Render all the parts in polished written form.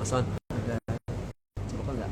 Hasan, ada coba enggak?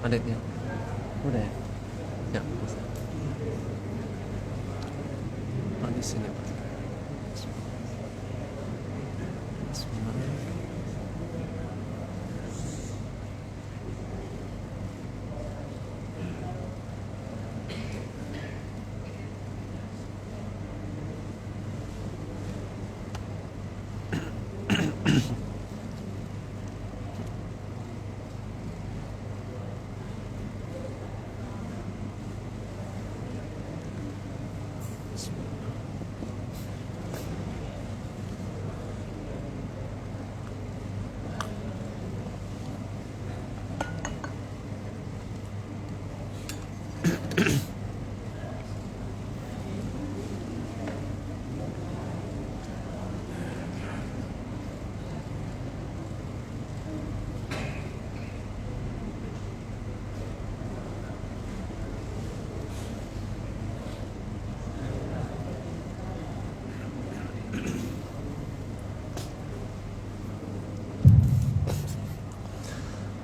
Ada ya? Udah ya? Ya, bisa. Oh, di sini Pak. Bismillah.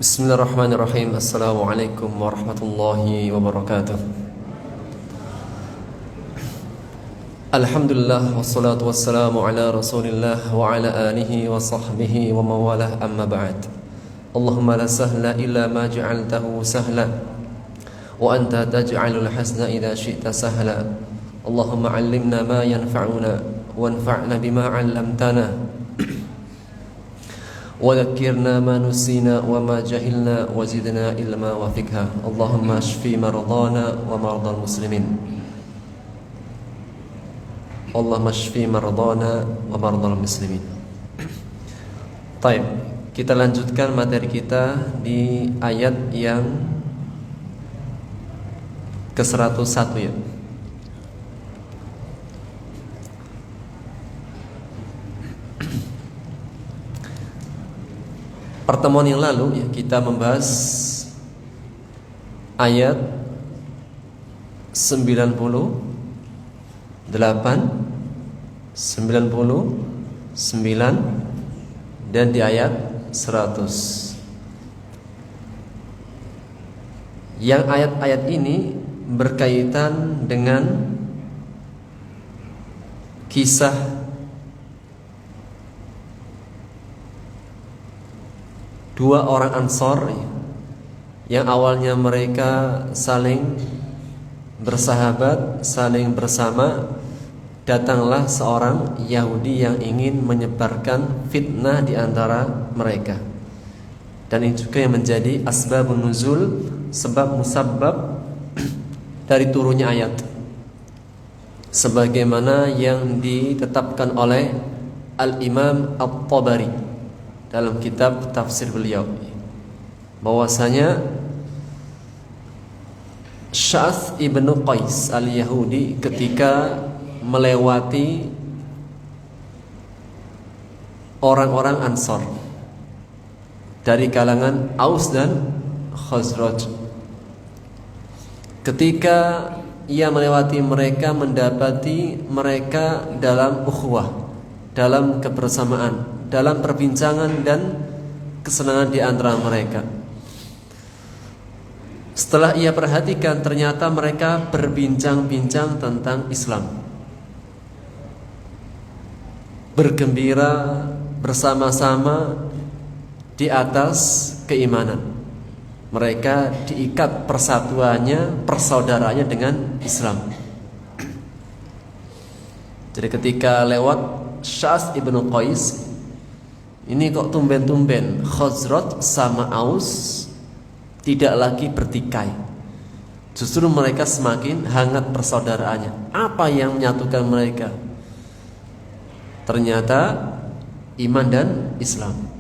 Bismillahirrahmanirrahim. Assalamualaikum warahmatullahi wabarakatuh. Alhamdulillah wassalatu wassalamu ala Rasulillah wa ala alihi wa sahbihi wa mawalah, amma ba'd. Allahumma la sahla illa ma ja'altahu sahla wa anta taj'alul hasna idza syi'ta sahla. Allahumma 'allimna ma yanfa'una wanfa'na bima 'allamtana وذكرنا ما نسينا وما جهلنا وزدنا علما وفقها. اللهم اشف مرضانا ومرضى المسلمين. اللهم اشف مرضانا ومرضى المسلمين. Baik, kita lanjutkan materi kita di ayat yang ke-101 ya. Pertemuan yang lalu ya, kita membahas ayat 98, 99 dan di ayat 100. Yang ayat-ayat ini berkaitan dengan kisah dua orang Ansor yang awalnya mereka saling bersahabat, saling bersama. Datanglah seorang Yahudi yang ingin menyebarkan fitnah di antara mereka. Dan ini juga yang menjadi asbabun nuzul, sebab musabbab dari turunnya ayat, sebagaimana yang ditetapkan oleh Al-Imam At-Tabari dalam kitab tafsir beliau, bahwasanya Sya'ath ibnu Qais al-Yahudi ketika melewati orang-orang Ansor dari kalangan Aus dan Khazraj, ketika ia melewati mereka, mendapati mereka dalam ukhuwah, dalam kebersamaan, dalam perbincangan dan kesenangan di antara mereka. Setelah ia perhatikan, ternyata mereka berbincang-bincang tentang Islam, bergembira bersama-sama di atas keimanan. Mereka diikat persatuannya, persaudaraannya dengan Islam. Jadi ketika lewat Sya'ath ibnu Qais, ini kok tumben-tumben Khazraj sama Aus tidak lagi bertikai. Justru mereka semakin hangat persaudaraannya. Apa yang menyatukan mereka? Ternyata iman dan Islam.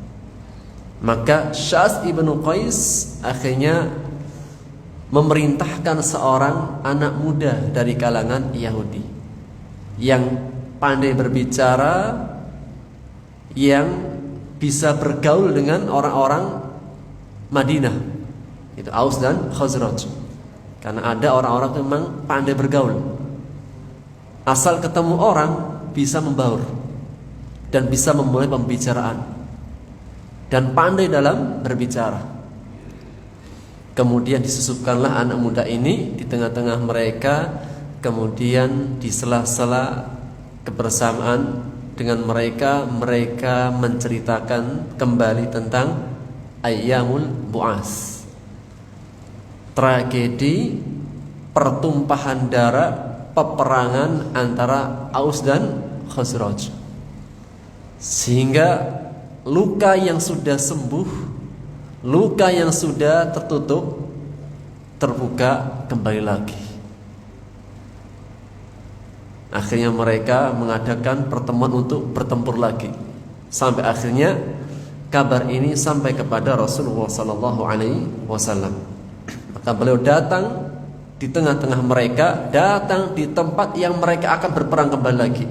Maka Sya'ath ibnu Qais akhirnya memerintahkan seorang anak muda dari kalangan Yahudi yang pandai berbicara, yang bisa bergaul dengan orang-orang Madinah, itu Aus dan Khazraj. Karena ada orang-orang yang memang pandai bergaul, asal ketemu orang bisa membaur dan bisa memulai pembicaraan, dan pandai dalam berbicara. Kemudian disusupkanlah anak muda ini di tengah-tengah mereka. Kemudian di sela-sela kebersamaan dengan mereka, mereka menceritakan kembali tentang Ayyamul Bu'ats, tragedi pertumpahan darah, peperangan antara Aus dan Khazraj, sehingga luka yang sudah sembuh, luka yang sudah tertutup, terbuka kembali lagi. Akhirnya mereka mengadakan pertemuan untuk bertempur lagi, sampai akhirnya kabar ini sampai kepada Rasulullah SAW. Maka beliau datang di tengah-tengah mereka, datang di tempat yang mereka akan berperang kembali lagi.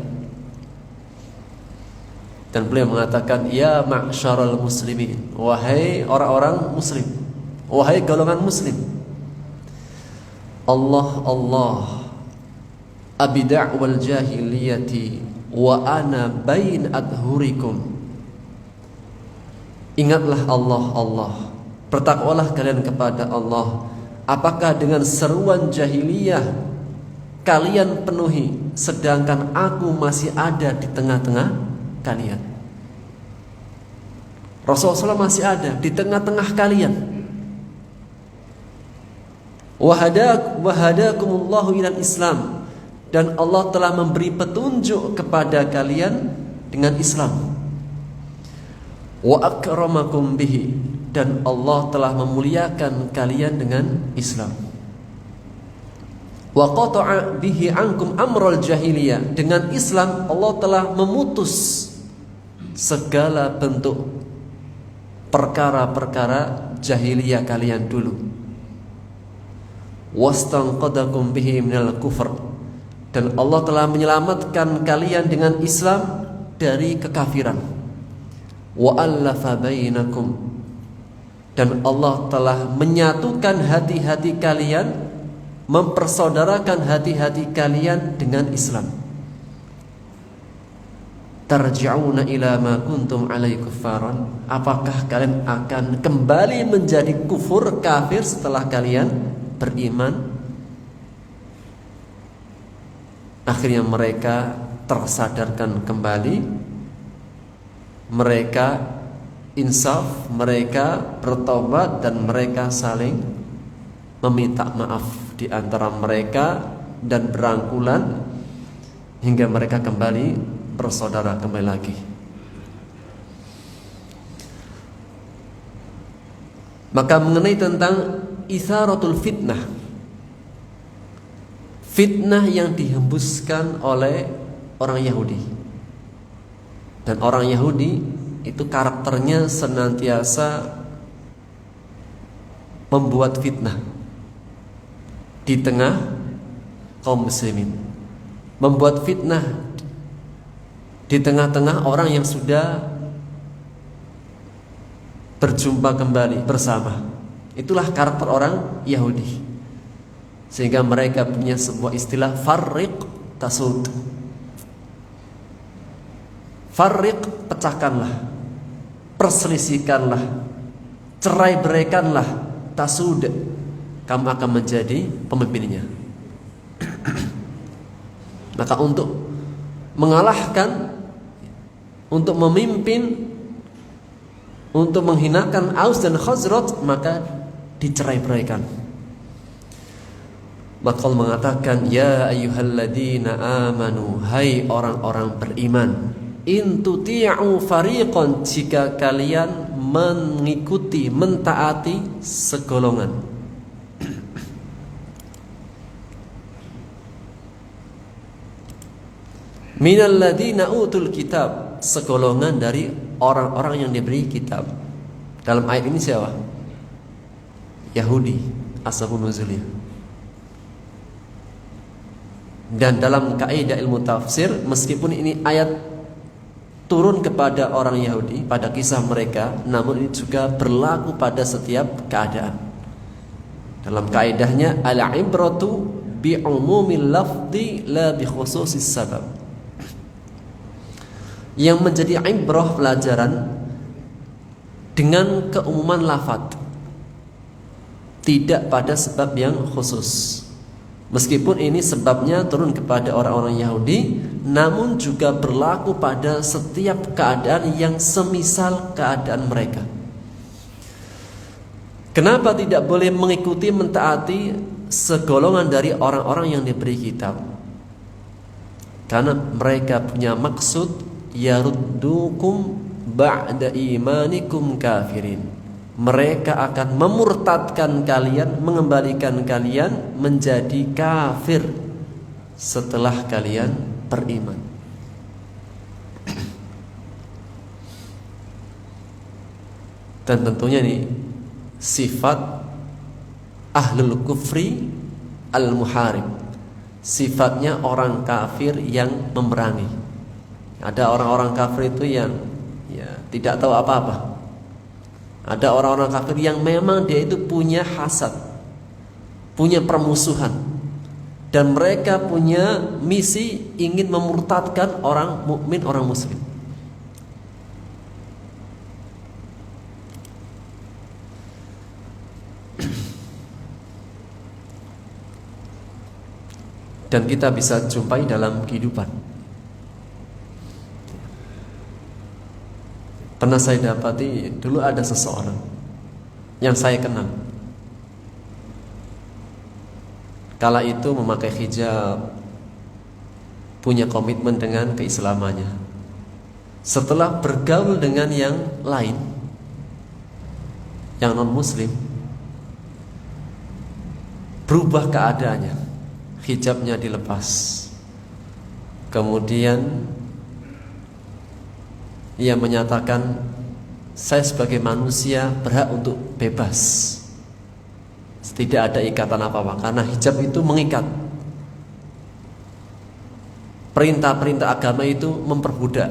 Dan beliau mengatakan, ya ma'syarul muslimin, wahai orang-orang muslim, wahai golongan muslim, Allah abida'wal jahiliyati wa ana bain adhurikum. Ingatlah Allah, bertakwalah kalian kepada Allah. Apakah dengan seruan jahiliyah kalian penuhi, sedangkan aku masih ada di tengah-tengah kalian? Rasulullah masih ada di tengah-tengah kalian. Wahadakumullahu ilal Islam, dan Allah telah memberi petunjuk kepada kalian dengan Islam. Wa akramakum bihi, dan Allah telah memuliakan kalian dengan Islam. Wa qata'a bihi ankum amral jahiliyah, dengan Islam Allah telah memutus segala bentuk perkara-perkara jahiliyah kalian dulu. Wastanqadakum bihi minal kufr, dan Allah telah menyelamatkan kalian dengan Islam dari kekafiran. Wa allafa bainakum, dan Allah telah menyatukan hati-hati kalian, mempersaudarakan hati-hati kalian dengan Islam. Tarji'una ila ma kuntum alaihi kuffaran, apakah kalian akan kembali menjadi kufur, kafir setelah kalian beriman, akhirnya mereka tersadarkan kembali, mereka insaf, mereka bertobat, dan mereka saling meminta maaf di antara mereka dan berangkulan hingga mereka kembali bersaudara kembali lagi. Maka mengenai tentang itharatul fitnah, fitnah yang dihembuskan oleh orang Yahudi. Dan orang Yahudi itu karakternya senantiasa membuat fitnah di tengah kaum muslimin, membuat fitnah di tengah-tengah orang yang sudah berjumpa kembali bersama. Itulah karakter orang Yahudi. Sehingga mereka punya sebuah istilah farriq tasud. Farriq, pecahkanlah, perselisihkanlah, cerai beraikanlah, tasud, kamu akan menjadi pemimpinnya. Maka untuk mengalahkan, untuk memimpin, untuk menghinakan Aus dan Khazraj, maka dicerai beraikan. Maka Allah mengatakan, ya ayyuhalladzina amanu, hai orang-orang beriman, in tuti'u fariqan, jika kalian mengikuti, mentaati segolongan. Minal ladzina utul kitab, segolongan dari orang-orang yang diberi kitab. Dalam ayat ini siapa? Yahudi, ashabun nuzulnya. Dan dalam kaidah ilmu tafsir, meskipun ini ayat turun kepada orang Yahudi pada kisah mereka, namun ini juga berlaku pada setiap keadaan. Dalam kaidahnya, al-ibratu bi'umumil lafzi la bi khususis sabab. Yang menjadi ibrah, pelajaran, dengan keumuman lafaz, tidak pada sebab yang khusus. Meskipun ini sebabnya turun kepada orang-orang Yahudi, namun juga berlaku pada setiap keadaan yang semisal keadaan mereka. Kenapa tidak boleh mengikuti, mentaati segolongan dari orang-orang yang diberi kitab? Karena mereka punya maksud yaruddukum ba'da imanikum kafirin. Mereka akan memurtadkan kalian, mengembalikan kalian menjadi kafir setelah kalian beriman. Dan tentunya ini sifat ahlul kufri al-muharib, sifatnya orang kafir yang memerangi. Ada orang-orang kafir itu yang tidak tahu apa-apa. Ada orang-orang kafir yang memang dia itu punya hasad, punya permusuhan, dan mereka punya misi ingin memurtadkan orang mukmin, orang muslim. Dan kita bisa jumpai dalam kehidupan. Pernah saya dapati, dulu ada seseorang yang saya kenal. Kala itu memakai hijab, punya komitmen dengan keislamannya. Setelah bergaul dengan yang lain, yang non muslim, berubah keadaannya. Hijabnya dilepas. Kemudian ia menyatakan, saya sebagai manusia berhak untuk bebas, tidak ada ikatan apa-apa, karena hijab itu mengikat. Perintah-perintah agama itu memperbudak.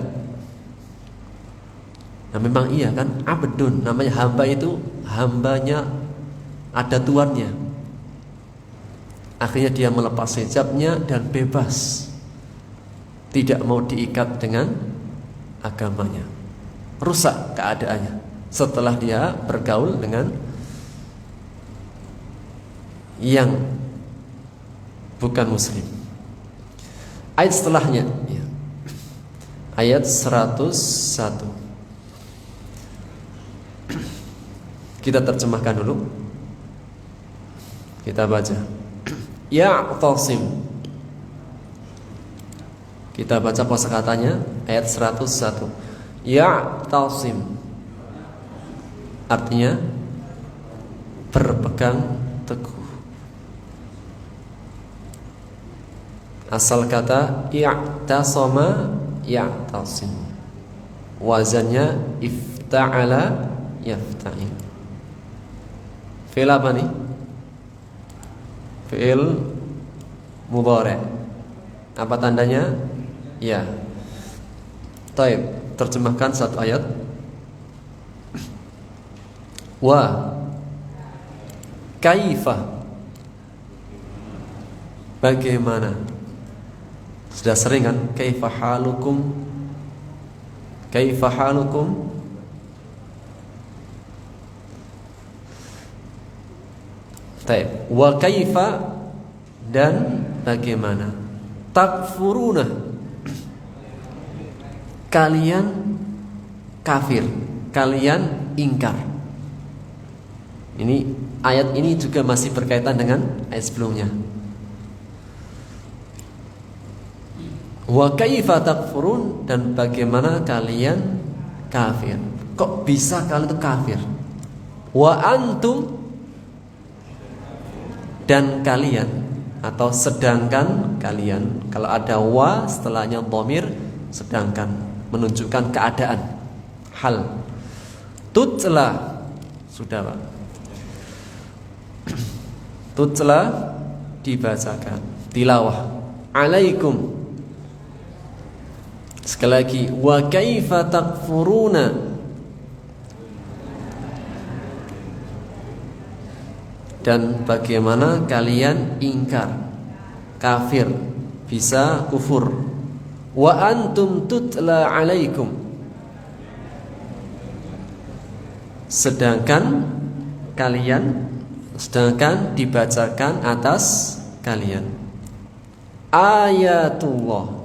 Nah memang iya kan, abdun, namanya hamba itu, hambanya ada tuannya. Akhirnya dia melepas hijabnya dan bebas, tidak mau diikat dengan agamanya. Rusak keadaannya setelah dia bergaul dengan yang bukan muslim. Ayat setelahnya ya. Ayat 101. Kita terjemahkan dulu. Kita baca. Ya'tasim. Kita baca kosakatanya ayat 101. Ya'tasim. Artinya berpegang teguh. Asal kata i'tasama ya'tasim. Wazannya ifta'ala yafta'il. Fi'il apa nih? Fi'il mudhari'. Apa tandanya? Ya. Taib, terjemahkan satu ayat. Wa kaifa, bagaimana? Sudah sering kan? Kaifa halukum? Kaifa halukum? Taib. Wa kaifa, dan bagaimana? Takfuruna, kalian kafir, kalian ingkar. Ini ayat ini juga masih berkaitan dengan ayat sebelumnya. Wa kaifa takfurun, dan bagaimana kalian kafir? Kok bisa kalian itu kafir? Wa antum, dan kalian, atau sedangkan kalian. Kalau ada wa setelahnya dhamir, sedangkan, menunjukkan keadaan, hal. Tutla, sudah Pak. Tutla, dibacakan, tilawah. Alaikum. Sekali lagi, wa kaifa takfuruna, dan bagaimana kalian ingkar, kafir, bisa kufur. Wa antum tutla alaikum, sedangkan kalian, sedangkan dibacakan atas kalian. Ayatullah,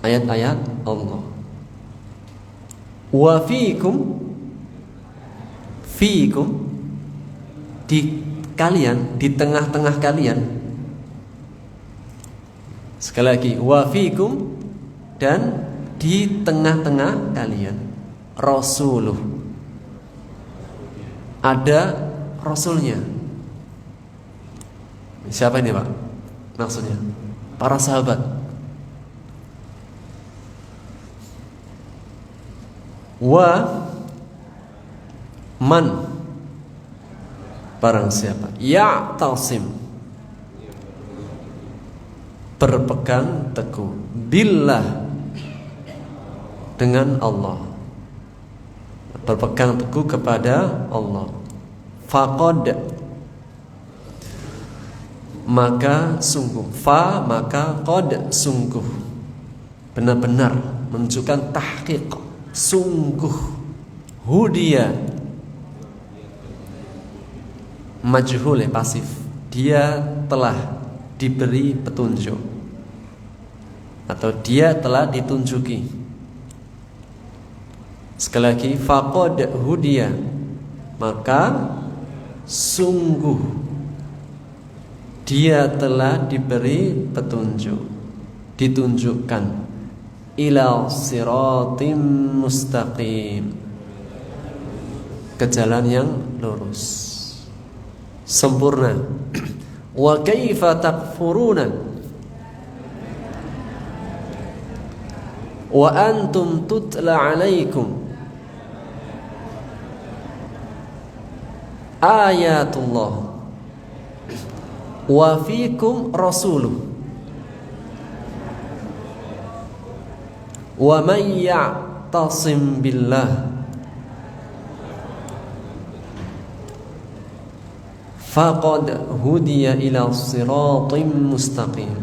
ayat-ayat Allah. Wa fiikum, fiikum, di kalian, di tengah-tengah kalian. Sekali lagi, wa fiikum, dan di tengah-tengah kalian. Rasuluh, ada rasulnya. Siapa ini Pak? Maksudnya para sahabat. Wa man, barang siapa ya'tasim, berpegang teguh, billah, dengan Allah, berpegang teguh kepada Allah. Faqad, maka sungguh. Fa, maka qad, sungguh, benar-benar menunjukkan tahqiq, sungguh. Hudiya, majhul, pasif, dia telah diberi petunjuk, atau dia telah ditunjuki. Sekali lagi, faqad hudiya, maka sungguh dia telah diberi petunjuk, ditunjukkan, ila siratim mustaqim, ke jalan yang lurus, sempurna. Wa kaifa takfuruna wa antum tutla alaikum ayatullah wa fiikum rasuluh wa man ya'tasim billah faqad hudiya ila siratim mustaqim.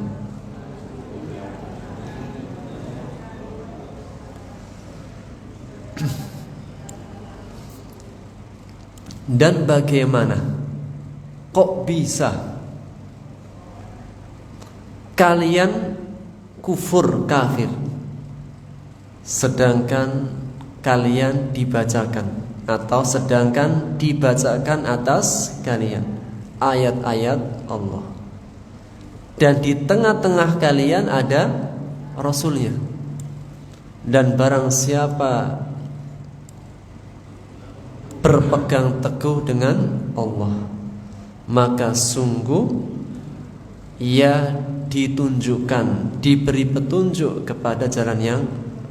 Dan bagaimana kok bisa kalian kufur kafir sedangkan kalian dibacakan atau sedangkan dibacakan atas kalian ayat-ayat Allah dan di tengah-tengah kalian ada Rasulnya, dan barang siapa berpegang teguh dengan Allah maka sungguh ia ditunjukkan, diberi petunjuk kepada jalan yang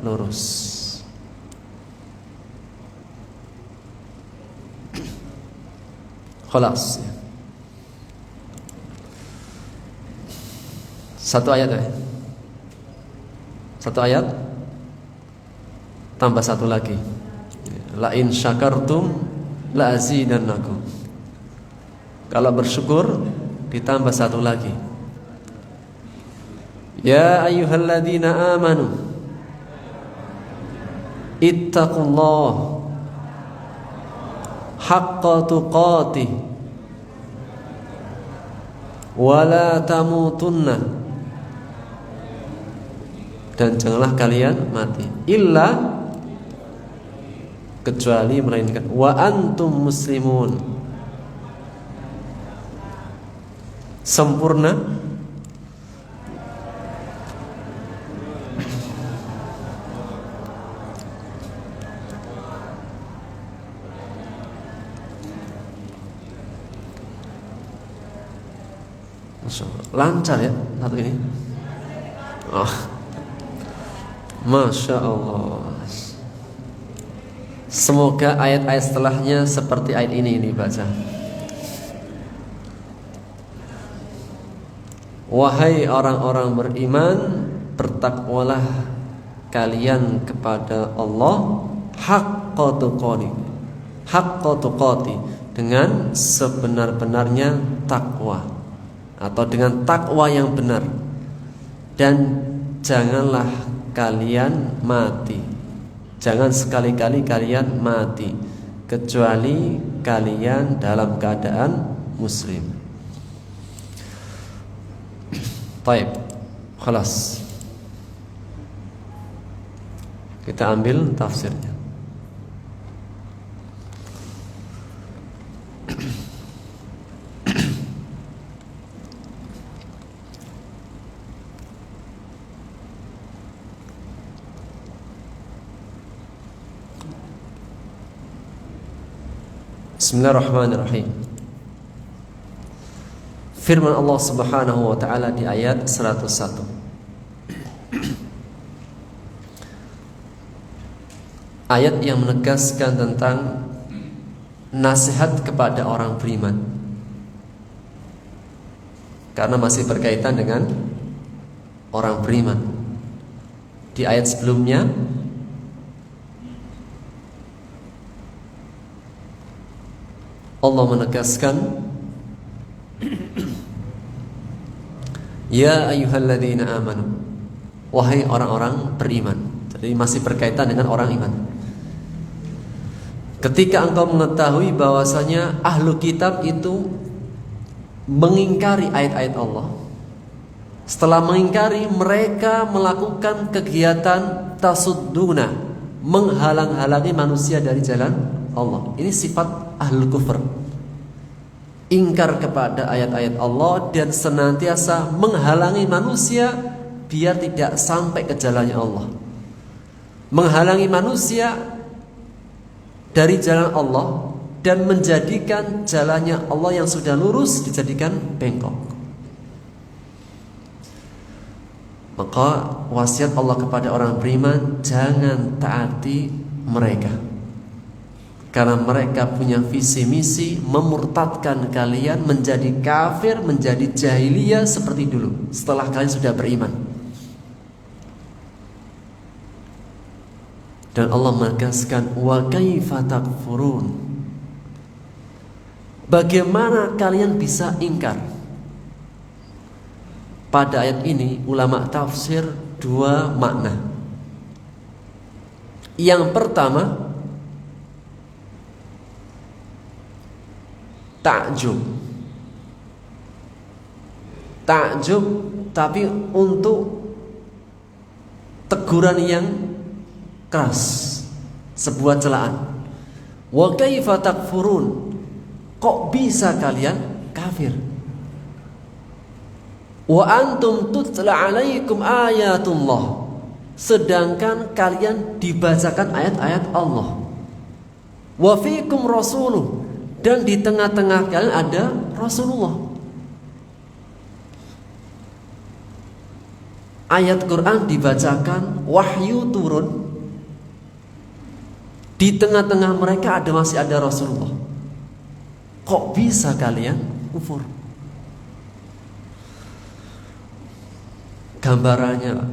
lurus. Khalas. Satu ayat ya. Satu ayat tambah satu lagi. La in syakartum la azidannakum. Kalau bersyukur ditambah satu lagi. Ya ayyuhalladzina amanu ittaqullah haqqa tuqatih wa la tamutunna, dan janganlah kalian mati illa kecuali melainkan wa antum muslimun, sempurna lancar ya satu ini. Oh, Masya Allah. Semoga ayat-ayat setelahnya seperti ayat ini baca. Wahai orang-orang beriman, bertakwalah kalian kepada Allah haqqa tuqati, dengan sebenar-benarnya takwa atau dengan takwa yang benar, dan janganlah kalian mati, jangan sekali-kali kalian mati kecuali kalian dalam keadaan muslim. Baik, khalas. Kita ambil tafsirnya. Bismillahirrahmanirrahim. Firman Allah Subhanahu wa taala di ayat 101. Ayat yang menegaskan tentang nasihat kepada orang beriman, karena masih berkaitan dengan orang beriman. Di ayat sebelumnya Allah menegaskan ya ayyuhalladzina amanu, wahai orang-orang beriman. Jadi masih berkaitan dengan orang iman. Ketika engkau mengetahui bahwasanya ahlu kitab itu mengingkari ayat-ayat Allah, setelah mengingkari mereka melakukan kegiatan tasudduna, menghalang-halangi manusia dari jalan Allah. Ini sifat ahlul kufur, ingkar kepada ayat-ayat Allah dan senantiasa menghalangi manusia biar tidak sampai ke jalannya Allah, menghalangi manusia dari jalan Allah dan menjadikan jalannya Allah yang sudah lurus dijadikan bengkok. Maka wasiat Allah kepada orang beriman, jangan taati mereka, karena mereka punya visi misi memurtadkan kalian menjadi kafir, menjadi jahiliyah seperti dulu setelah kalian sudah beriman. Dan Allah menegaskan wa kaifa takfurun, bagaimana kalian bisa ingkar. Pada ayat ini ulama tafsir dua makna. Yang pertama, takjub, takjub, tapi untuk teguran yang keras, sebuah celaan. Wa kaifa takfurun, kok bisa kalian kafir? Wa antum tutla alaikum ayatullah, sedangkan kalian dibacakan ayat-ayat Allah. Wa fiikum rasuluh, dan di tengah-tengah kalian ada Rasulullah. Ayat Quran dibacakan, wahyu turun, di tengah-tengah mereka masih ada Rasulullah. Kok bisa kalian kufur? Gambarannya,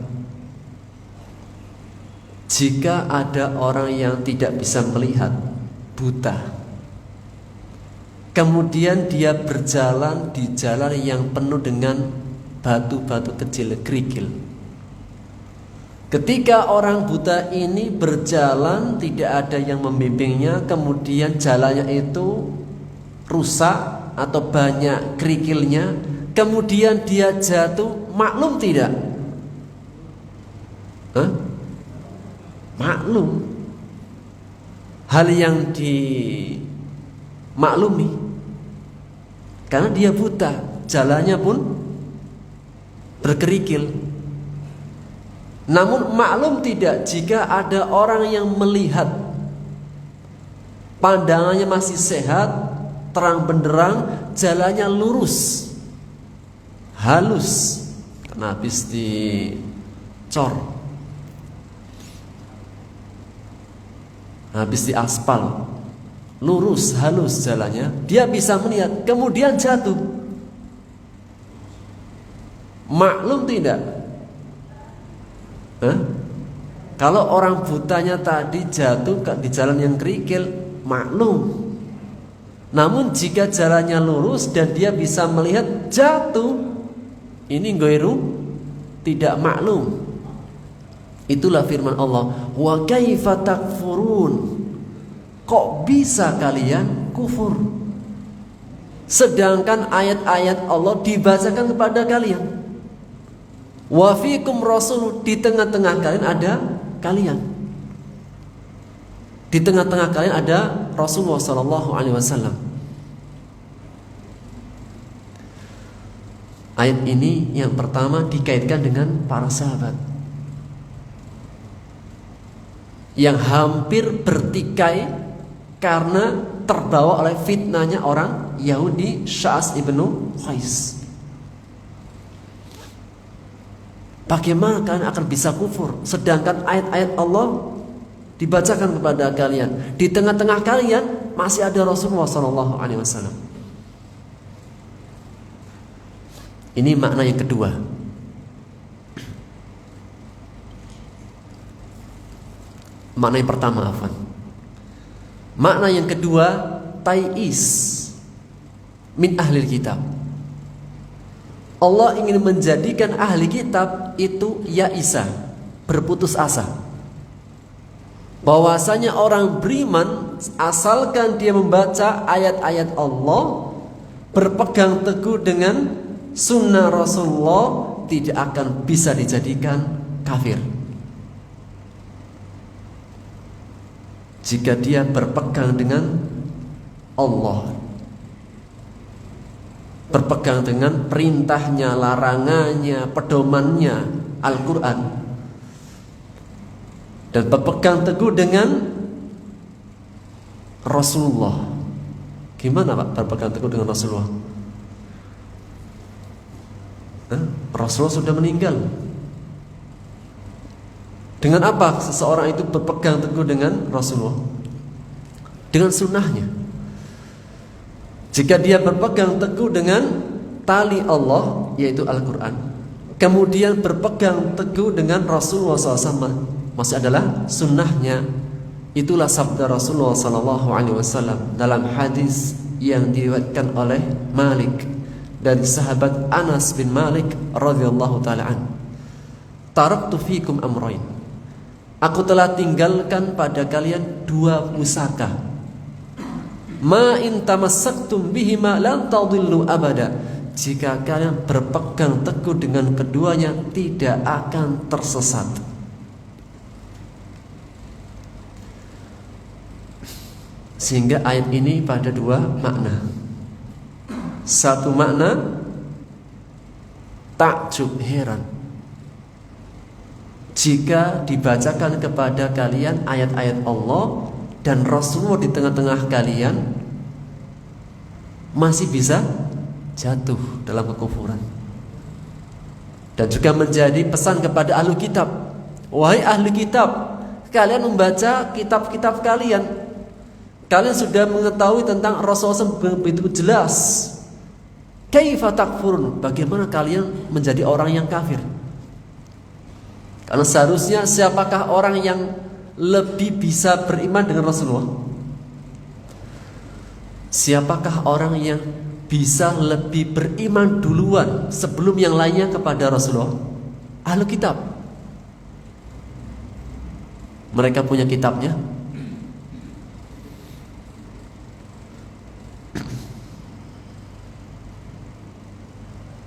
jika ada orang yang tidak bisa melihat, buta, kemudian dia berjalan di jalan yang penuh dengan batu-batu kecil, kerikil. Ketika orang buta ini berjalan, tidak ada yang membimbingnya, kemudian jalannya itu rusak atau banyak kerikilnya, kemudian dia jatuh, maklum tidak? Maklum. Hal yang dimaklumi, karena dia buta, jalannya pun berkerikil. Namun maklum tidak jika ada orang yang melihat, pandangannya masih sehat, terang benderang, jalannya lurus, halus, karena habis dicor, habis diaspal, lurus, halus jalannya, dia bisa melihat, kemudian jatuh. Maklum tidak? Kalau orang butanya tadi jatuh di jalan yang kerikil, maklum. Namun jika jalannya lurus dan dia bisa melihat, jatuh, ini ghairu, tidak maklum. Itulah firman Allah, wa kaifa takfurun, kok bisa kalian kufur, sedangkan ayat-ayat Allah dibacakan kepada kalian. Wa fiikum rasul, di tengah-tengah kalian ada kalian. Di tengah-tengah kalian ada Rasulullah sallallahu alaihi wasallam. Ayat ini yang pertama dikaitkan dengan para sahabat yang hampir bertikai karena terbawa oleh fitnahnya orang Yahudi Sya'as ibnu Qais. Bagaimana kalian akan bisa kufur sedangkan ayat-ayat Allah dibacakan kepada kalian, di tengah-tengah kalian masih ada Rasulullah sallallahu alaihi wasallam. Ini makna yang kedua. Makna yang pertama, afwan. Makna yang kedua, tai'is min ahlil kitab. Allah ingin menjadikan ahli kitab itu ya'isa, berputus asa, bahwasanya orang beriman asalkan dia membaca ayat-ayat Allah, berpegang teguh dengan sunnah Rasulullah, tidak akan bisa dijadikan kafir. Jika dia berpegang dengan Allah, berpegang dengan perintahnya, larangannya, pedomannya, Al-Quran, dan berpegang teguh dengan Rasulullah. Gimana Pak berpegang teguh dengan Rasulullah? Rasulullah sudah meninggal. Dengan apa seseorang itu berpegang teguh dengan Rasulullah? Dengan sunnahnya. Jika dia berpegang teguh dengan tali Allah, yaitu Al-Quran, kemudian berpegang teguh dengan Rasulullah SAW, masih adalah sunnahnya. Itulah sabda Rasulullah SAW dalam hadis yang diriwayatkan oleh Malik dari sahabat Anas bin Malik radhiyallahu taala an. Taraktu fikum amrayn, aku telah tinggalkan pada kalian dua pusaka. Ma in tamassaktum bihima lan tadillu abada, jika kalian berpegang teguh dengan keduanya tidak akan tersesat. Sehingga ayat ini pada dua makna. Satu makna takjub, heran, jika dibacakan kepada kalian ayat-ayat Allah dan Rasulullah di tengah-tengah kalian masih bisa jatuh dalam kekufuran. Dan juga menjadi pesan kepada ahli kitab, wahai ahli kitab, kalian membaca kitab-kitab kalian, kalian sudah mengetahui tentang Rasulullah SAW begitu jelas. Kaifa takfurun, bagaimana kalian menjadi orang yang kafir? Karena seharusnya siapakah orang yang lebih bisa beriman dengan Rasulullah? Siapakah orang yang bisa lebih beriman duluan sebelum yang lainnya kepada Rasulullah? Ahlu kitab. Mereka punya kitabnya.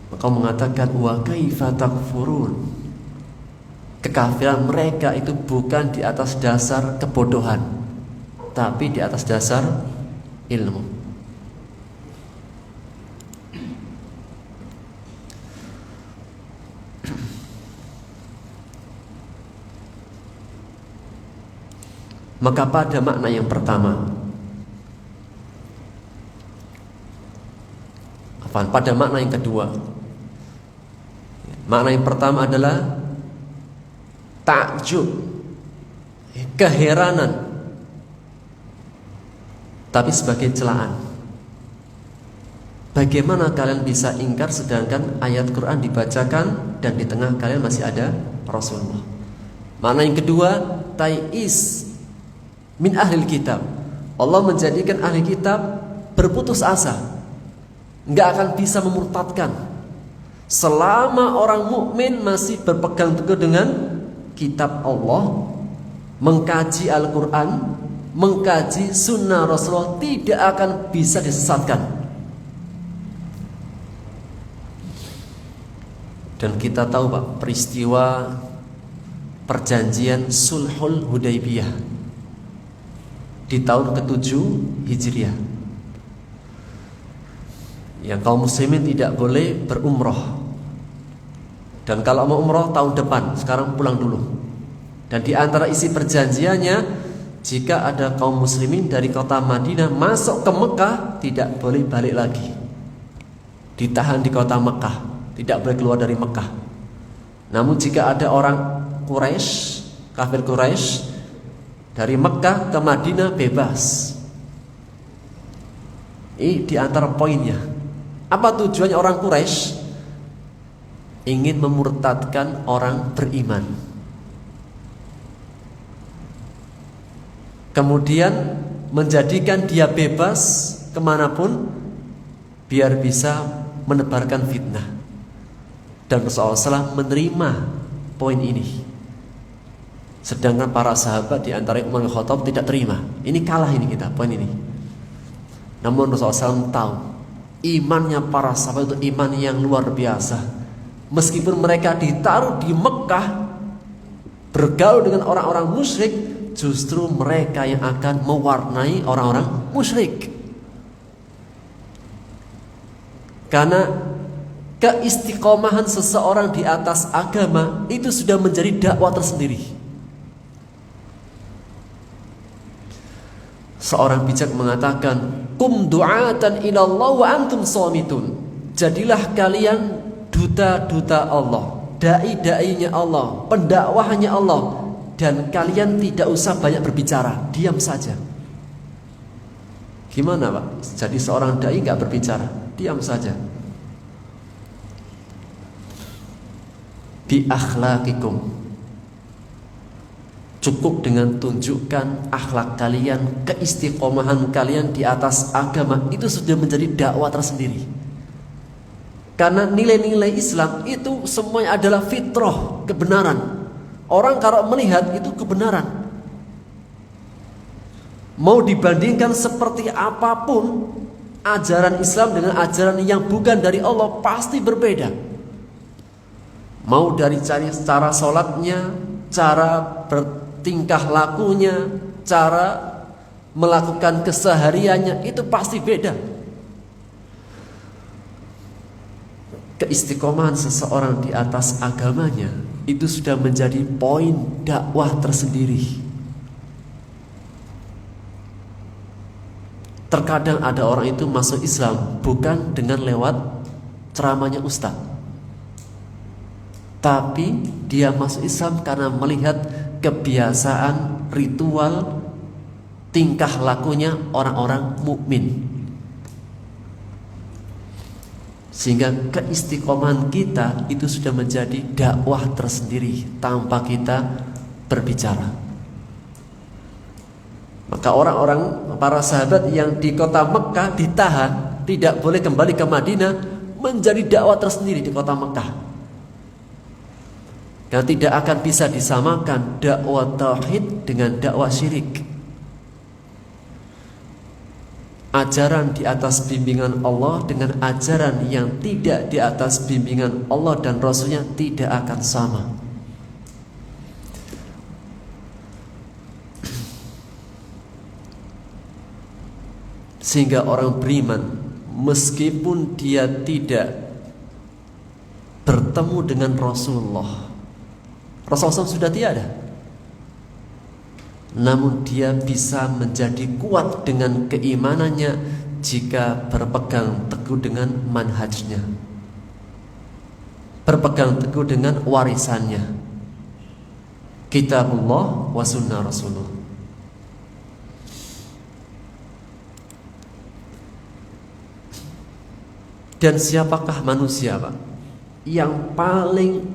Maka mengatakan wa kaifa takfurun. Kekafiran mereka itu bukan di atas dasar kebodohan, tapi di atas dasar ilmu. Maka pada makna yang pertama, pada makna yang kedua, makna yang pertama adalah takjub, keheranan, tapi sebagai celaan. Bagaimana kalian bisa ingkar sedangkan ayat Quran dibacakan dan di tengah kalian masih ada Rasulullah? Makna yang kedua, ta'is min ahlil kitab. Allah menjadikan ahli kitab berputus asa, nggak akan bisa memurtadkan selama orang mukmin masih berpegang teguh dengan kitab Allah, mengkaji Al-Quran, mengkaji sunnah Rasulullah, tidak akan bisa disesatkan. Dan kita tahu Pak, peristiwa perjanjian Sulhul Hudaybiyah di tahun ke-7 Hijriah, yang kaum muslimin tidak boleh berumroh. Dan kalau mau umroh tahun depan, sekarang pulang dulu. Dan di antara isi perjanjiannya, jika ada kaum muslimin dari kota Madinah masuk ke Mekah, tidak boleh balik lagi. Ditahan di kota Mekah, tidak boleh keluar dari Mekah. Namun jika ada orang Quraisy, kafir Quraisy, dari Mekah ke Madinah bebas. Ini di antara poinnya. Apa tujuannya orang Quraisy? Ingin memurtadkan orang beriman. Kemudian menjadikan dia bebas kemanapun, biar bisa menebarkan fitnah. Dan Rasulullah SAW menerima poin ini. Sedangkan para sahabat di antara Umar bin Khattab tidak terima. Ini kalah ini kita, poin ini. Namun Rasulullah SAW tahu imannya para sahabat itu iman yang luar biasa. Meskipun mereka ditaruh di Mekah bergaul dengan orang-orang musyrik, justru mereka yang akan mewarnai orang-orang musyrik. Karena keistiqomahan seseorang di atas agama itu sudah menjadi dakwah tersendiri. Seorang bijak mengatakan, kum du'atan ilallah wa antum shamitun. Jadilah kalian duta-duta Allah, dai-dainya Allah, pendakwahnya Allah, dan kalian tidak usah banyak berbicara, diam saja. Gimana Pak? Jadi seorang dai gak berbicara, diam saja. Bi akhlaqikum, cukup dengan tunjukkan akhlak kalian, keistiqomahan kalian di atas agama, itu sudah menjadi dakwah tersendiri. Karena nilai-nilai Islam itu semuanya adalah fitrah, kebenaran. Orang kalau melihat itu kebenaran, mau dibandingkan seperti apapun ajaran Islam dengan ajaran yang bukan dari Allah pasti berbeda. Mau dari cara sholatnya, cara bertingkah lakunya, cara melakukan kesehariannya, itu pasti beda. Keistiqomahan seseorang di atas agamanya itu sudah menjadi poin dakwah tersendiri. Terkadang ada orang itu masuk Islam bukan dengan lewat ceramahnya ustaz, tapi dia masuk Islam karena melihat kebiasaan, ritual, tingkah lakunya orang-orang mukmin. Sehingga keistiqomahan kita itu sudah menjadi dakwah tersendiri tanpa kita berbicara. Maka orang-orang, para sahabat yang di kota Mekah ditahan, tidak boleh kembali ke Madinah, menjadi dakwah tersendiri di kota Mekah. Dan tidak akan bisa disamakan dakwah tauhid dengan dakwah syirik. Ajaran di atas bimbingan Allah dengan ajaran yang tidak di atas bimbingan Allah dan Rasulnya tidak akan sama. Sehingga orang beriman, meskipun dia tidak bertemu dengan Rasulullah SAW sudah tiada, namun dia bisa menjadi kuat dengan keimanannya jika berpegang teguh dengan manhajnya, berpegang teguh dengan warisannya, kitabullah wa sunnah Rasulullah. Dan siapakah manusia, Pak, yang paling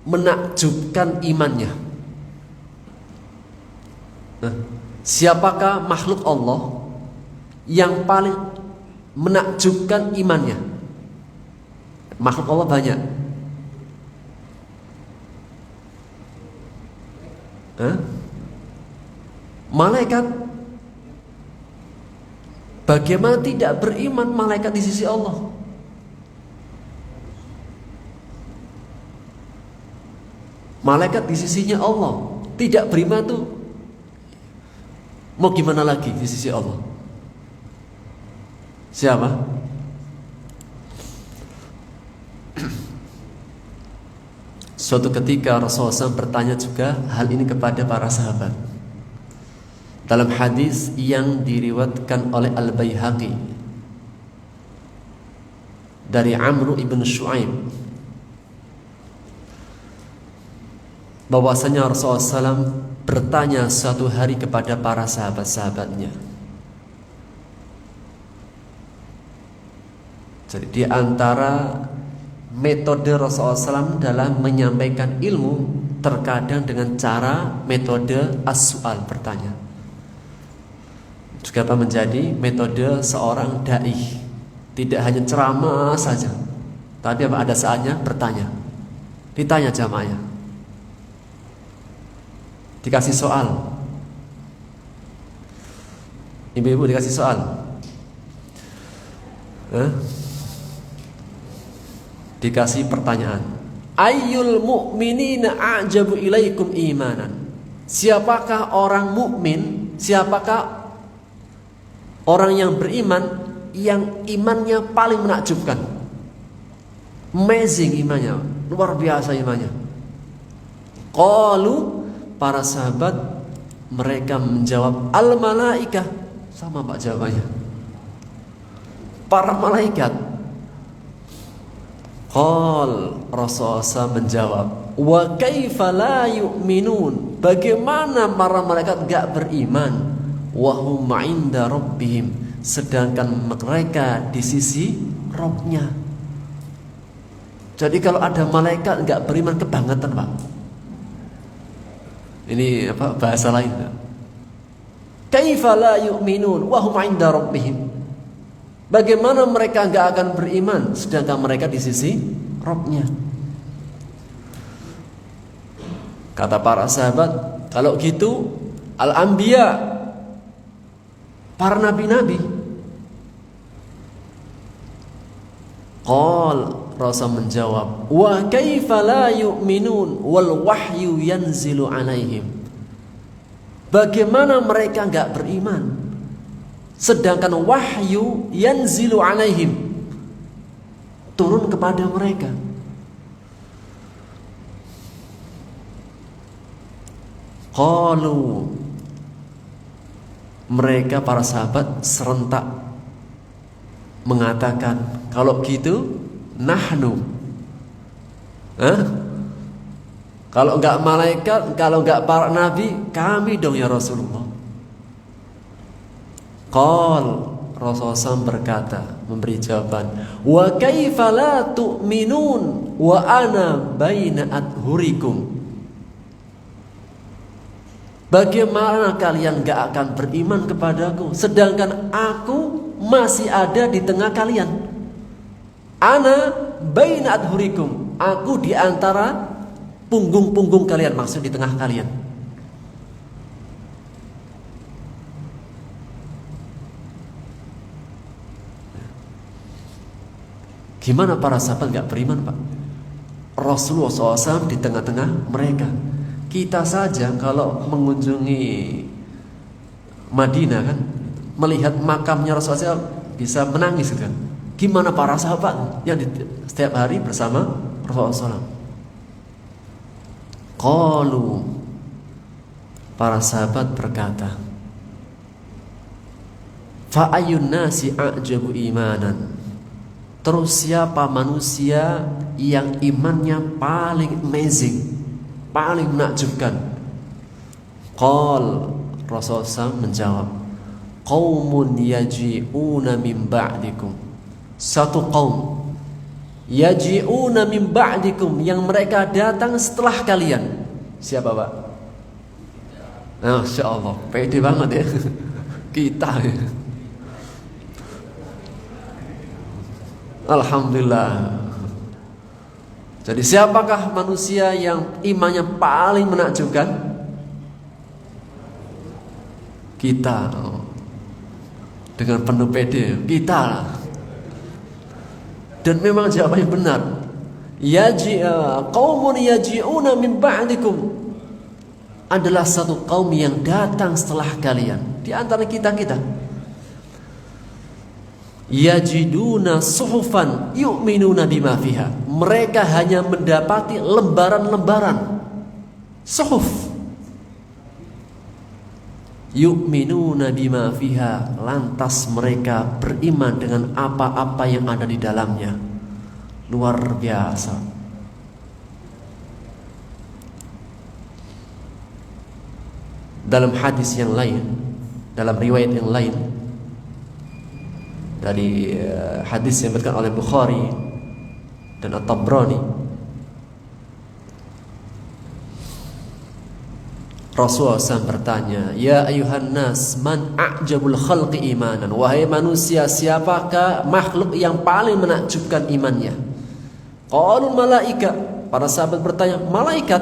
menakjubkan imannya? Siapakah makhluk Allah yang paling menakjubkan imannya? Makhluk Allah banyak. Malaikat. Bagaimana tidak beriman malaikat di sisi Allah? Malaikat di sisinya Allah, tidak beriman tuh mau gimana lagi di sisi Allah? Siapa? Suatu ketika Rasulullah SAW bertanya juga hal ini kepada para sahabat. Dalam hadis yang diriwayatkan oleh Al-Baihaqi dari Amr ibn Shu'aib, bahwasanya Rasulullah SAW bertanya suatu hari kepada para sahabat-sahabatnya. Jadi di antara metode Rasulullah SAW dalam menyampaikan ilmu, terkadang dengan cara metode as-su'al, bertanya. Juga menjadi metode seorang dai, tidak hanya ceramah saja, tapi ada saatnya bertanya, ditanya jamaahnya, dikasih soal. Ibu-ibu dikasih soal, dikasih pertanyaan, ayyul mu'minina a'jabu ilaikum imanan. Siapakah orang mukmin, siapakah orang yang beriman yang imannya paling menakjubkan? Amazing imannya, luar biasa imannya. Qalu, para sahabat mereka menjawab, al-malaikah. Sama Pak jawabannya, para malaikat. Qal, Rasulullah menjawab, wa kaifa la yu'minun. Bagaimana para malaikat gak beriman? Wa hum 'inda rabbihim, sedangkan mereka di sisi Rabbnya. Jadi kalau ada malaikat gak beriman, kebangetan, Pak. Ini apa bahasa lain? Kaifa la yu'minun wa hum 'inda rabbihim. Bagaimana mereka enggak akan beriman sedangkan mereka di sisi Rabb-Nya? Kata para sahabat, kalau gitu al-anbiya, para nabi-nabi, Qal, Rasul menjawab, wa kaifa la yu'minun wal wahyu yanzilu alaihim. Bagaimana mereka enggak beriman sedangkan wahyu yanzilu alaihim, turun kepada mereka. Qalu, mereka para sahabat serentak mengatakan, kalau gitu nahnu, kalau enggak malaikat, kalau enggak para nabi, kami dong ya Rasulullah. Qal, Rasulullah SAW berkata, memberi jawaban, wa kaifa la tu'minun wa ana baina adhurikum. Bagaimana kalian gak akan beriman kepadaku sedangkan aku masih ada di tengah kalian? Ana baina adhurikum, aku di antara punggung-punggung kalian, maksud di tengah kalian. Gimana para sahabat gak beriman, Pak? Rasulullah SAW di tengah-tengah mereka. Kita saja kalau mengunjungi Madinah kan, melihat makamnya Rasulullah SAW bisa menangis kan. Gimana para sahabat yang setiap hari bersama Rasulullah SAW? Qalu, para sahabat berkata, fa ayyun nasi a'jabu imanan. Terus siapa manusia yang imannya paling amazing, paling menakjubkan? Qal, Rasulullah SAW menjawab, qaumun yaji'una min ba'dikum. Satu kaum yaji'una min ba'dikum, yang mereka datang setelah kalian. Siapa, Pak? Masya Allah, pede banget ya. Kita ya. Alhamdulillah. Jadi siapakah manusia yang imannya paling menakjubkan? Kita. Dengan penuh pede, kita lah. Dan memang jawabannya benar. Qaumun yaji'una min ba'dikum, adalah satu kaum yang datang setelah kalian. Di antara kita-kita, yajiduna suhufan yu'minuna bima fiha, mereka hanya mendapati lembaran-lembaran suhuf, yu'minuna bima fiha, lantas mereka beriman dengan apa-apa yang ada di dalamnya. Luar biasa. Dalam hadis yang lain, dalam riwayat yang lain, dari hadis yang diriwayatkan oleh Bukhari dan At-Tabrani, Rasulullah SAW bertanya, ya ayuhan nas, man a'jabul khalqi imanan. Wahai manusia, siapakah makhluk yang paling menakjubkan imannya? Qalul malaika. Para sahabat bertanya, malaikat.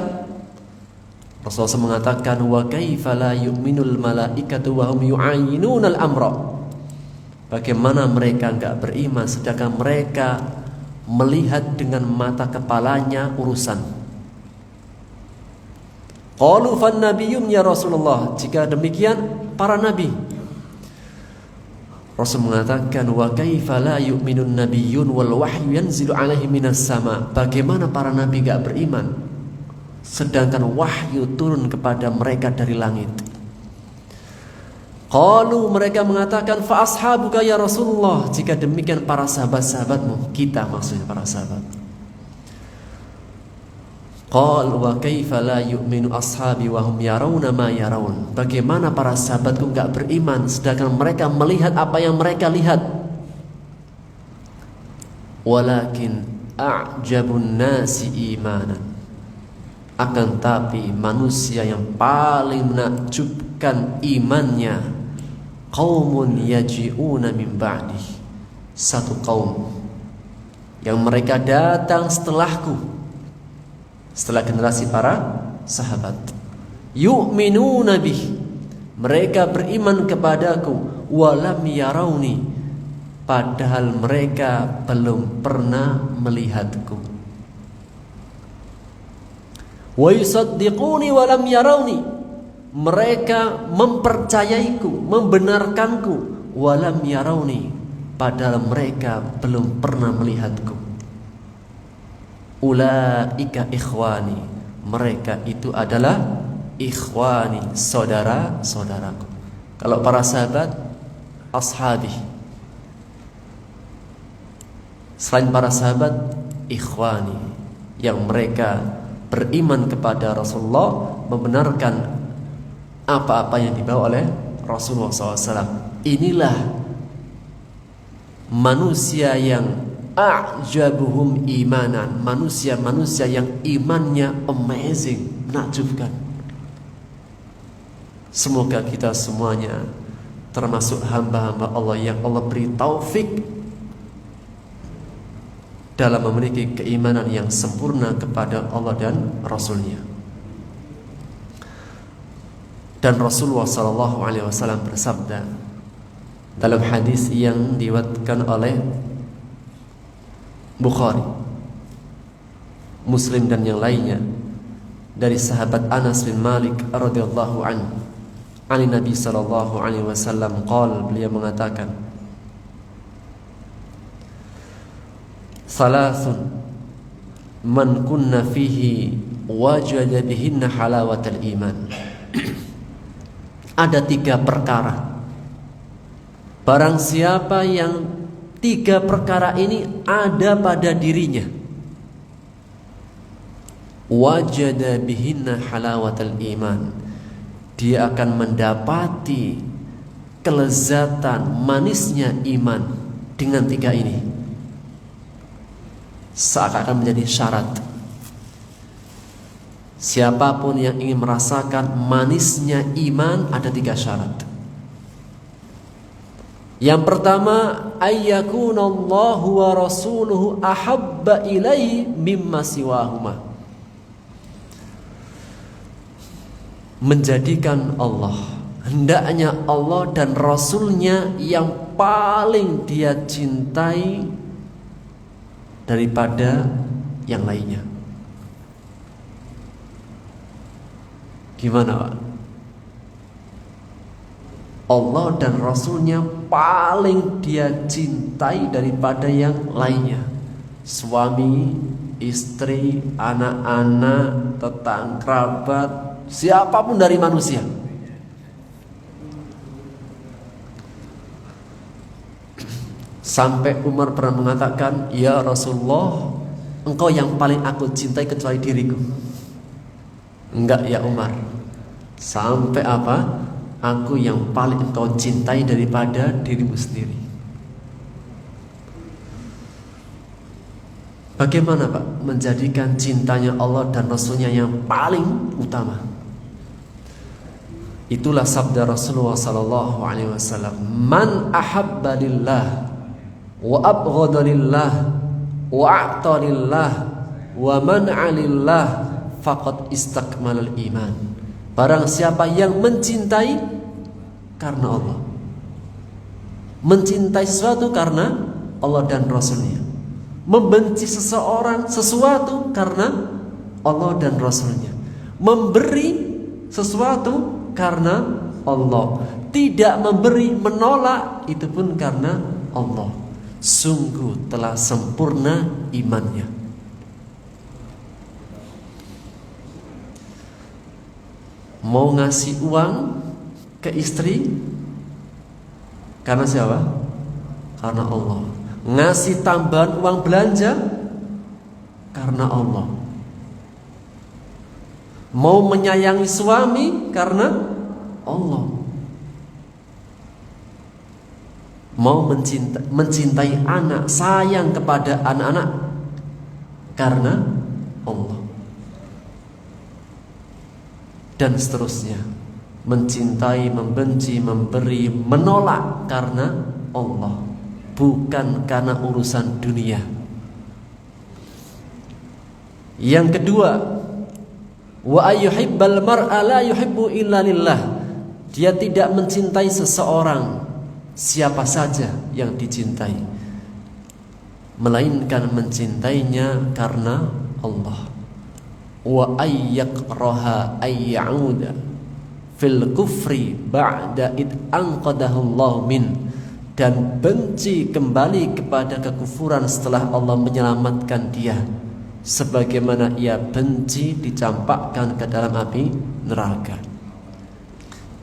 Rasulullah SAW mengatakan, wa kaifa la yu'minul malaikatu wa hum yu'ayinunal amra. Bagaimana mereka enggak beriman sedangkan mereka melihat dengan mata kepalanya urusan. Qalu fan nabiyyun ya Rasulullah. Jika demikian para nabi. Rasul mengatakan, wa kaifa la yu'minun nabiyyun wal wahyu yanzilu alaihi minas sama. Bagaimana para nabi enggak beriman sedangkan wahyu turun kepada mereka dari langit. Qalu, mereka mengatakan, fa ashabuka ya Rasulullah. Jika demikian para sahabat-sahabatmu, kita maksudnya para sahabat. Qal wa kaifa la yu'minu ashabi wa hum yarawna ma yarawun. Bagaimana para sahabatku enggak beriman sedangkan mereka melihat apa yang mereka lihat. Walakin a'jabun nasi imanan. Akan tapi manusia yang paling menakjubkan imannya, qaumun yaji'una min ba'di, satu kaum yang mereka datang setelahku, setelah generasi para sahabat. Yu'minuna bih, mereka beriman kepadaku, walam yarawni, padahal mereka belum pernah melihatku. Wa yusaddiquni wa lam yarawni, mereka mempercayaiku, membenarkanku, wa lam yarawni, padahal mereka belum pernah melihatku. Ulaika ikhwani, mereka itu adalah ikhwani, saudara-saudaraku. Kalau para sahabat, ashabi. Selain para sahabat, ikhwani, yang mereka beriman kepada Rasulullah, membenarkan apa-apa yang dibawa oleh Rasulullah SAW. Inilah manusia yang a'jabuhum imanan, manusia-manusia yang imannya amazing, menakjubkan. Semoga kita semuanya termasuk hamba-hamba Allah yang Allah beri taufik dalam memiliki keimanan yang sempurna kepada Allah dan Rasulnya. Dan Rasulullah SAW bersabda dalam hadis yang diriwayatkan oleh Bukhari, Muslim dan yang lainnya, dari sahabat Anas bin Malik radhiyallahu anhu, ani Nabi sallallahu alaihi wasallam qala, beliau mengatakan, salasun man kunna fihi wajada bihinna halawatal iman. Ada 3 perkara, barang siapa yang 3 perkara ini ada pada dirinya, wajada bihinna halawatal iman, dia akan mendapati kelezatan manisnya iman dengan 3 ini. Seakan-akan menjadi syarat. Siapapun yang ingin merasakan manisnya iman, ada 3 syarat. Yang pertama, ayyakunallahu wa rasuluhu ahabba ilaihi mimma siwahuma, menjadikan Allah, hendaknya Allah dan Rasulnya yang paling dia cintai daripada yang lainnya. Gimana Pak? Allah dan Rasulnya paling dia cintai daripada yang lainnya. Suami, istri, anak-anak, tetangga, kerabat, siapapun dari manusia. Sampai Umar pernah mengatakan, ya Rasulullah, engkau yang paling aku cintai kecuali diriku. Enggak ya Umar, sampai apa? Aku yang paling engkau cintai daripada dirimu sendiri. Bagaimana Pak menjadikan cintanya Allah dan Rasulnya yang paling utama? Itulah sabda Rasulullah SAW, man ahabba lillah wa abghada lillah wa a'ta lillah wa man'a lillah faqad istakmalal iman. Barang siapa yang mencintai karena Allah, mencintai sesuatu karena Allah dan Rasulnya, membenci sesuatu karena Allah dan Rasulnya, memberi sesuatu karena Allah, tidak memberi, menolak, itu pun karena Allah. Sungguh telah sempurna imannya. Mau ngasih uang ke istri karena siapa? Karena Allah. Ngasih tambahan uang belanja karena Allah. Mau menyayangi suami karena Allah. Mau mencintai anak, sayang kepada anak-anak karena Allah. Dan seterusnya, mencintai, membenci, memberi, menolak karena Allah, bukan karena urusan dunia. Yang kedua, wa ayyuhibbal mar'a la yuhibbu illa lillah, dia tidak mencintai seseorang siapa saja yang dicintai, melainkan mencintainya karena Allah. Wa ayyakraha ayyauda fil kufri ba'da id anqadahu Allah min, dan benci kembali kepada kekufuran setelah Allah menyelamatkan dia, sebagaimana ia benci dicampakkan ke dalam api neraka.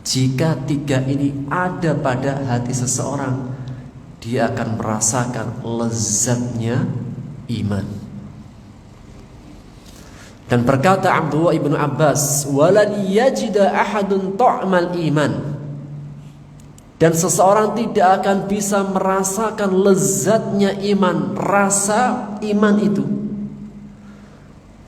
Jika tiga ini ada pada hati seseorang, dia akan merasakan lezatnya iman. Dan berkata Abdullah ibnu Abbas, walan yajida ahadun ta'mal iman, dan seseorang tidak akan bisa merasakan lezatnya iman, rasa iman itu.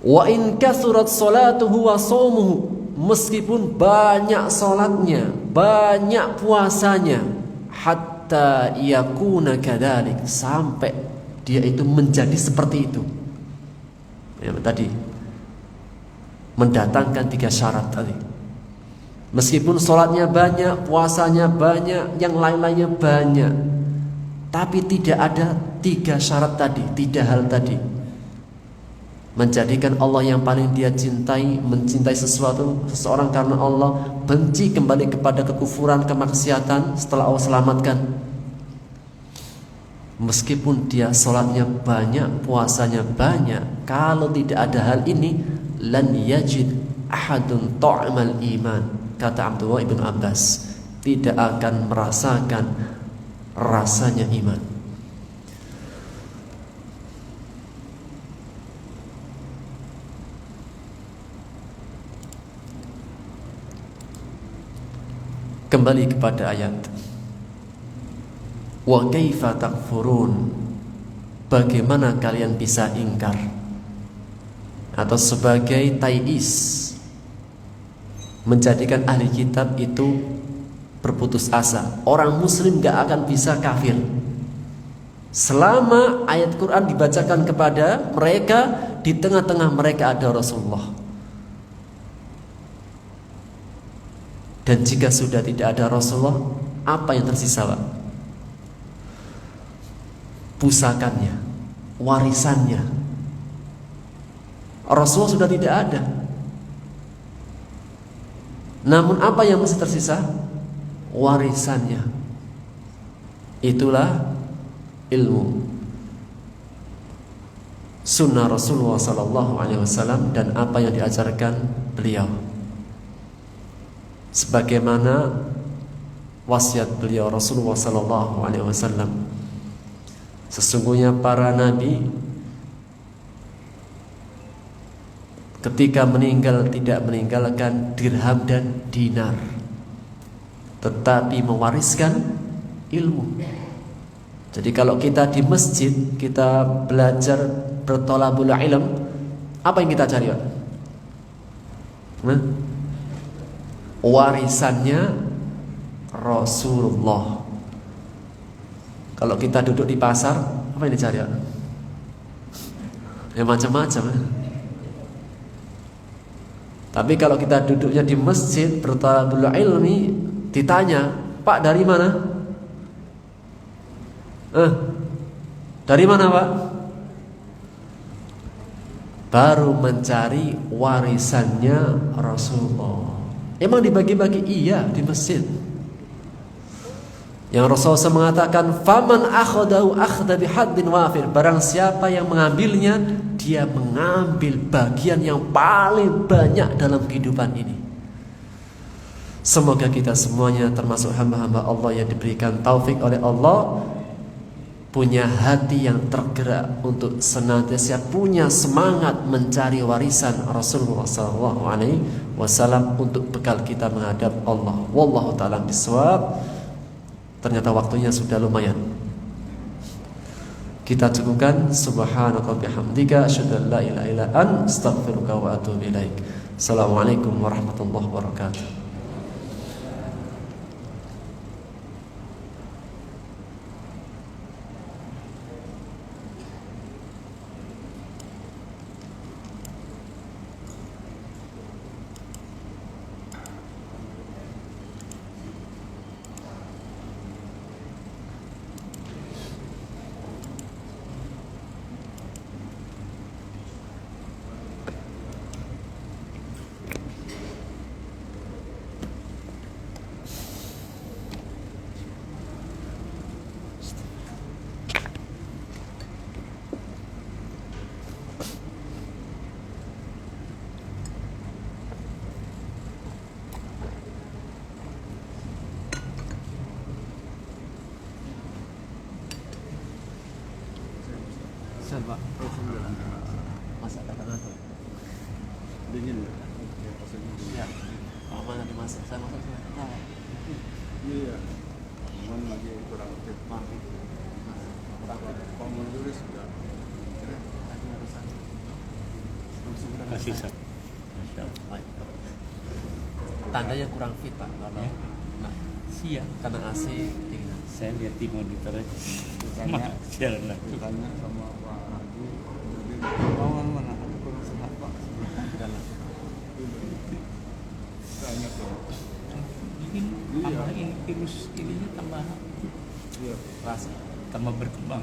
Wa in kathurat salatuhu wa shaumuhu, meskipun banyak salatnya, banyak puasanya, hatta yakuna kadzalik, sampai dia itu menjadi seperti itu. Ya, tadi mendatangkan 3 syarat tadi. Meskipun sholatnya banyak, puasanya banyak, yang lain-lainnya banyak, tapi tidak ada 3 syarat tadi, 3 hal tadi. Menjadikan Allah yang paling dia cintai, mencintai seseorang karena Allah, benci kembali kepada kekufuran, kemaksiatan setelah Allah selamatkan. Meskipun dia sholatnya banyak, puasanya banyak, kalau tidak ada hal ini, lan yajid ahadun ta'mal iman, kata Abdullah ibn Abbas, tidak akan merasakan rasanya iman. Kembali kepada ayat, wa kaifa takfurun, bagaimana kalian bisa ingkar, atau sebagai ta'iis, menjadikan ahli kitab itu berputus asa. Orang muslim gak akan bisa kafir selama ayat Quran dibacakan kepada mereka, di tengah-tengah mereka ada Rasulullah. Dan jika sudah tidak ada Rasulullah, apa yang tersisa, Pak? Pusakannya, warisannya. Rasulullah sudah tidak ada. Namun apa yang masih tersisa? Warisannya. Itulah ilmu, sunnah Rasulullah SAW, dan apa yang diajarkan beliau. Sebagaimana wasiat beliau Rasulullah SAW, sesungguhnya para nabi ketika meninggal tidak meninggalkan dirham dan dinar, tetapi mewariskan ilmu. Jadi kalau kita di masjid, kita belajar bertolabul ilm, apa yang kita cari, Pak? Warisannya Rasulullah. Kalau kita duduk di pasar, apa yang dicari, Pak? Ya macam-macam. Tapi kalau kita duduknya di masjid bertolabul ilmi, ditanya, Pak dari mana? Dari mana, Pak? Baru mencari warisannya Rasulullah. Emang dibagi-bagi? Iya, di masjid. Yang Rasulullah mengatakan, faman akhadahu akhda bihaddin wafir, barang siapa yang mengambilnya, dia mengambil bagian yang paling banyak dalam kehidupan ini. Semoga kita semuanya termasuk hamba-hamba Allah yang diberikan taufik oleh Allah, punya hati yang tergerak untuk senantiasa punya semangat mencari warisan Rasulullah SAW untuk bekal kita menghadap Allah. Wallahu ta'ala bisawab. Ternyata waktunya sudah lumayan. Kita cukupkan. Subhanaka bihamdika asyhadu an la ilaha illa anta astaghfiruka wa atubu ilaik. Assalamualaikum warahmatullahi wabarakatuh. Bisa Pak. Oh, 9. Masak kata apa? Dingin ya? Oke, rasanya dingin. Ya. Kalau mana dimasak? Saya masak saya. Nah, Iya. Cuman lagi kurang fit. maaf. Kurang Kalau menurut sudah. tadi urusan. Kasih Saya. Masya Allah. Baik. Tandanya kurang fit Pak kalau Ya. nah, Siang. karena AC dingin. Saya lihat di monitor aja. Tanya, Siaran lah. tanya sama Pak Haji. Jadi mau mana? Aku kurang sehat Pak. Dalam. Tanya tuh. Bikin tambah ini virus ininya tambah Iya. Rasa. tambah berkembang.